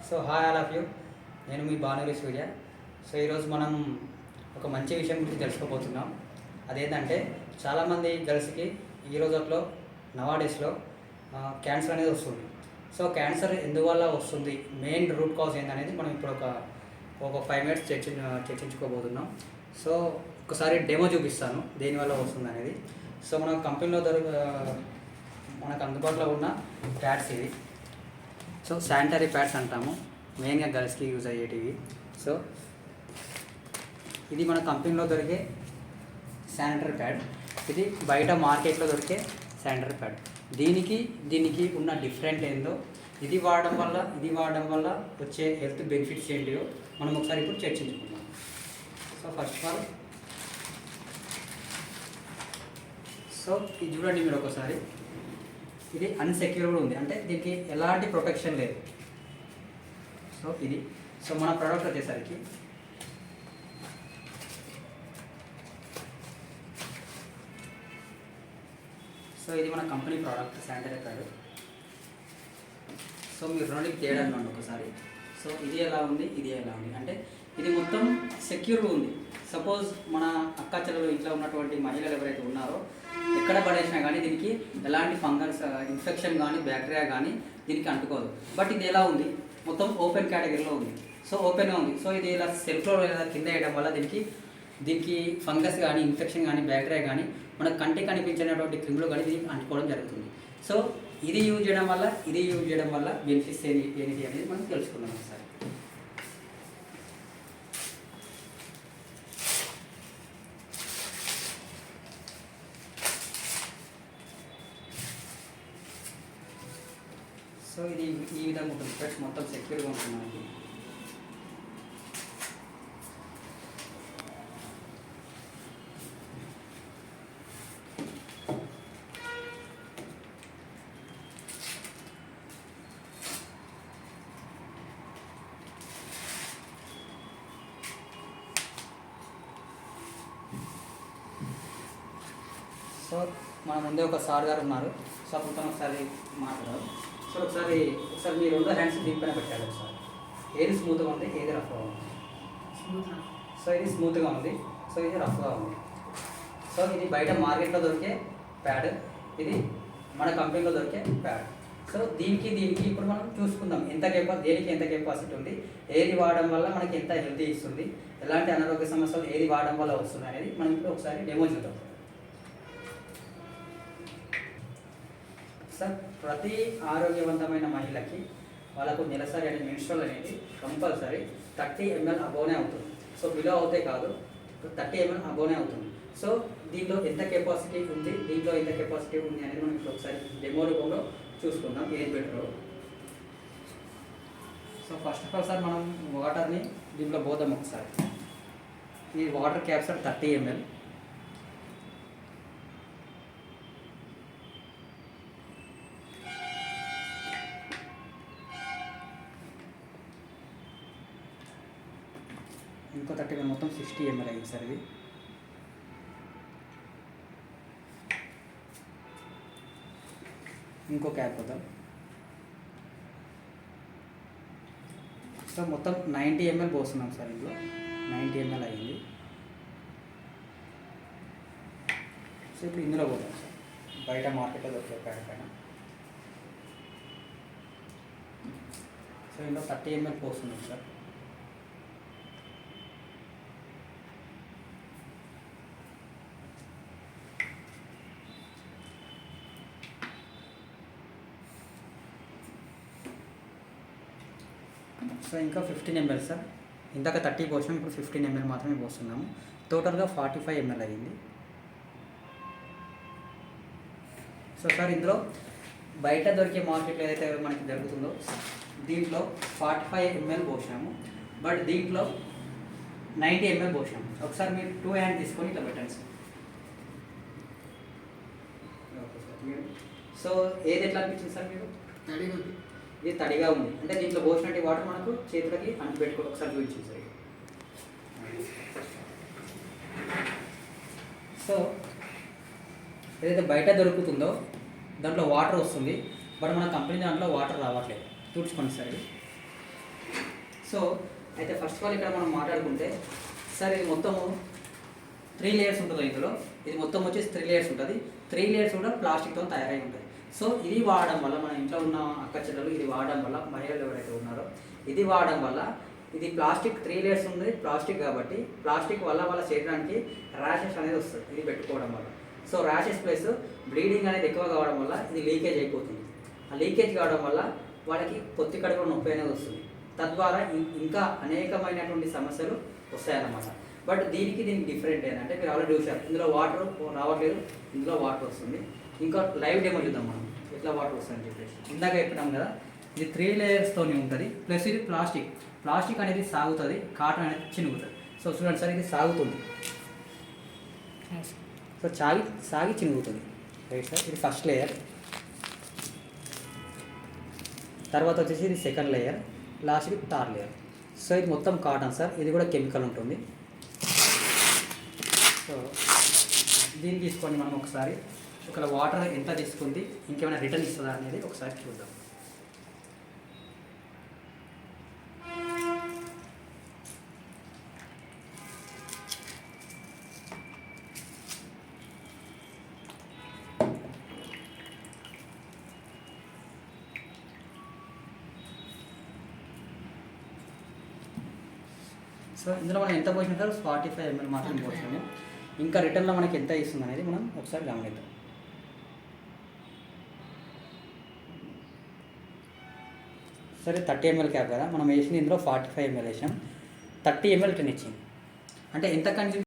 So hi all of you, నేను మీ భానురి సూర్య. So ఈరోజు మనం ఒక మంచి విషయం గురించి తెలుసుకోబోతున్నాం. అదేంటంటే చాలామంది గర్ల్స్కి ఈ రోజుల్లో నవాడేస్లో క్యాన్సర్ అనేది వస్తుంది. సో క్యాన్సర్ ఎందువల్ల వస్తుంది, మెయిన్ రూట్ కాజ్ ఏంటనేది మనం ఇప్పుడు ఒక 5 minutes చర్చించుకోబోతున్నాం. సో ఒకసారి డెమో చూపిస్తాను దేనివల్ల వస్తుంది అనేది. సో మన కంపెనీలో మనకు అందుబాటులో ఉన్న ప్యాడ్స్ ఇవి. సో శానిటరీ ప్యాడ్స్ అంటాము, మెయిన్గా గర్ల్స్కి యూజ్ అయ్యేటివి. సో ఇది మన కంపెనీలో దొరికే శానిటరీ ప్యాడ్. ఇది బయట మార్కెట్లో దొరికే శానిటరీ ప్యాడ్. దీనికి ఉన్న డిఫరెంట్ ఏందో, ఇది వాడడం వల్ల వచ్చే హెల్త్ బెనిఫిట్స్ ఏంటియో మనం ఒకసారి ఇప్పుడు చర్చించుకుందాం. సో ఫస్ట్ ఆఫ్ ఆల్ ఇది చూడండి మీరు ఒకసారి. ఇది అన్సెక్యూర్డ్ ఉంది, అంటే దీనికి ఎలాంటి ప్రొటెక్షన్ లేదు. సో మన ప్రోడక్ట్ వచ్చేసరికి ఇది మన company product sanitary pad. So మీరు రెండుకి తేడా ఉండండి ఒకసారి. సో ఇది ఎలా ఉంది, అంటే ఇది మొత్తం సెక్యూర్గా ఉంది. సపోజ్ మన అక్క చెల్లెలు ఇంట్లో ఉన్నటువంటి మహిళలు ఎవరైతే ఉన్నారో ఎక్కడ పడేసినా కానీ దీనికి ఎలాంటి ఫంగస్ ఇన్ఫెక్షన్ కానీ బ్యాక్టీరియా కానీ దీనికి అంటుకోదు. బట్ ఇది ఎలా ఉంది, మొత్తం ఓపెన్ కేటగిరీలో ఉంది. సో ఓపెన్గా ఉంది. సో ఇది ఇలా సెల్ఫ్లో లేదా కింద వేయడం వల్ల దీనికి ఫంగస్ కానీ ఇన్ఫెక్షన్ కానీ బ్యాక్టీరియా కానీ మనకు కంటికి కనిపించినటువంటి క్రిములు కానీ దీనికి అంటుకోవడం జరుగుతుంది. సో ఇది యూజ్ చేయడం వల్ల బెనిఫిట్స్ ఏంటి అనేది మనం తెలుసుకున్నాం ఒకసారి. సో ఇది ఈ విధంగా ఉంటుంది. ఫ్రెండ్స్ మొత్తం సెక్యూర్గా ఉంటుంది మనకి. సో మన ముందే ఒక సార్ గారు ఉన్నారు. సో అప్పుడు ఒకసారి మాట్లాడారు. సో ఒకసారి మీ 2 హ్యాండ్స్ దీనిపైన పెట్టాలి ఒకసారి. ఏది స్మూత్గా ఉంది, ఏది రఫ్గా ఉంది? సో ఇది స్మూత్గా ఉంది, సో ఇది రఫ్గా ఉంది. సో ఇది బయట మార్కెట్లో దొరికే ప్యాడ్, ఇది మన కంపెనీలో దొరికే ప్యాడ్. సో దీనికి ఇప్పుడు మనం చూసుకుందాం దేనికి ఎంత కెపాసిటీ ఉంది, ఏది వాడడం వల్ల మనకి ఎంత హెల్తీ ఇస్తుంది, ఎలాంటి అనారోగ్య సమస్యలు ఏది వాడడం వల్ల వస్తుంది అనేది మనం ఇప్పుడు ఒకసారి డెమో చూద్దాం. సార్, ప్రతి ఆరోగ్యవంతమైన మహిళకి వాళ్ళకు నెలసరి అనే మెన్స్ట్రువల్ అనేది కంపల్సరీ 30 ml అబోనే అవుతుంది. సో బిలో అవుతే కాదు, 30 ml అబోనే అవుతుంది. సో దీంట్లో ఎంత కెపాసిటీ ఉంది అనేది మనం ఇప్పుడు ఒకసారి డెమో రూపంలో చూసుకుందాం ఏది బెటరో. So first of all sir మనం వాటర్ని దీంట్లో పోదాం ఒకసారి. ఈ వాటర్ క్యాప్సూల్ 30 ml. ఇంకో 30 ml, మొత్తం 60 ml అయింది సార్ ఇది. ఇంకో క్యాప్ వద్దాం. సో మొత్తం 90 ml పోస్తున్నాం సార్. ఇందులో 90 ml అయింది. సో ఇప్పుడు ఇందులో పోతాం సార్, బయట మార్కెట్లో దొరికే ప్యాడ్ పైన. సో ఇందులో 30 ml పోస్తున్నాం సార్. సో ఇంకా 15 ml సార్. ఇందాక 30 పోసినాం, ఇప్పుడు 15 ml మాత్రమే పోస్తున్నాము. టోటల్గా 45 ml అయ్యింది. సో సార్, ఇందులో బయట దొరికే మార్కెట్లో ఏదైతే మనకి దొరుకుతుందో దీంట్లో 45 ml పోసినాము, బట్ దీంట్లో 90 ml పోసినాము. ఒకసారి మీరు 2 హ్యాండ్ తీసుకొని ఇట్లా పెట్టండి సార్. సో ఏది ఎట్లా అనిపించింది సార్ మీకు? ఇది తడిగా ఉంది, అంటే దీంట్లో పోసినట్టు వాటర్ మనకు చేతులకి అంటిపెట్టుకో. ఒకసారి చూపించింది సార్. సో ఏదైతే బయట దొరుకుతుందో దాంట్లో వాటర్ వస్తుంది, బట్ మన కంపెనీ దాంట్లో వాటర్ రావట్లేదు. చూసుకోండి సార్. సో అయితే ఫస్ట్ ఆఫ్ ఆల్ ఇక్కడ మనం మాట్లాడుకుంటే సార్ ఇది మొత్తము 3 లేయర్స్ ఉంటుంది ఇందులో. ఇది మొత్తం వచ్చేసి 3 లేయర్స్ ఉంటుంది. 3 లేయర్స్ కూడా ప్లాస్టిక్తో తయారై ఉంటాయి. సో ఇది వాడడం వల్ల మన ఇంట్లో ఉన్న అక్క చెల్లెలు ఇది వాడడం వల్ల, మహిళలు ఎవరైతే ఉన్నారో ఇది వాడడం వల్ల, ఇది ప్లాస్టిక్ 3 లేయర్స్ ఉంది ప్లాస్టిక్ కాబట్టి ప్లాస్టిక్ వల్ల వాళ్ళ శరీరానికి ర్యాషెస్ అనేది వస్తుంది ఇది పెట్టుకోవడం వల్ల. సో ర్యాషెస్ ప్లస్ బ్లీడింగ్ అనేది ఎక్కువ కావడం వల్ల ఇది లీకేజ్ అయిపోతుంది. ఆ లీకేజ్ కావడం వల్ల వాళ్ళకి పొత్తి కడుపులో నొప్పి అనేది వస్తుంది. తద్వారా ఇంకా అనేకమైనటువంటి సమస్యలు వస్తాయన్నమాట. బట్ దీనికి డిఫరెంట్ ఏంటంటే మీరు ఆల్రెడీ చూసారు, ఇందులో వాటర్ రావట్లేదు, ఇందులో వాటర్ వస్తుంది. ఇంకా లైవ్ డెమో చూద్దాం మనం ఎట్లా వాటర్ వస్తుందని చెప్పేసి. ఇందాక చెప్పినాం కదా, ఇది 3 లేయర్స్తోనే ఉంటుంది. ప్లస్ ఇది ప్లాస్టిక్ అనేది సాగుతుంది, కాటన్ అనేది చినుగుతుంది. సో చూడండి సార్, ఇది సాగుతుంది. సో సాగి చినుగుతుంది. రైట్ సార్, ఇది ఫస్ట్ లేయర్. తర్వాత వచ్చేసి ఇది సెకండ్ లేయర్, లాస్ట్కి థర్డ్ లేయర్. సో ఇది మొత్తం కాటన్ సార్, ఇది కూడా కెమికల్ ఉంటుంది. సో దీన్ని తీసుకోండి మనం ఒకసారి, ఒకవేళ వాటర్ ఎంత తీసుకుంది, ఇంకేమైనా రిటర్న్ ఇస్తుందా అనేది ఒకసారి చూద్దాం. సో ఇందులో మనం ఎంత పోసినా సార్ 45 ml మాత్రం పోసాము. ఇంకా రిటర్న్లో మనకి ఎంత ఇస్తుంది అనేది మనం ఒకసారి గమనిద్దాం. సరే 30 ml క్యాప్ కదా, మనం వేసింది ఇందులో 45 ml వేసాం, 30 ml రిటర్న్ ఇచ్చింది. అంటే ఎంత కన్జ్యూమ్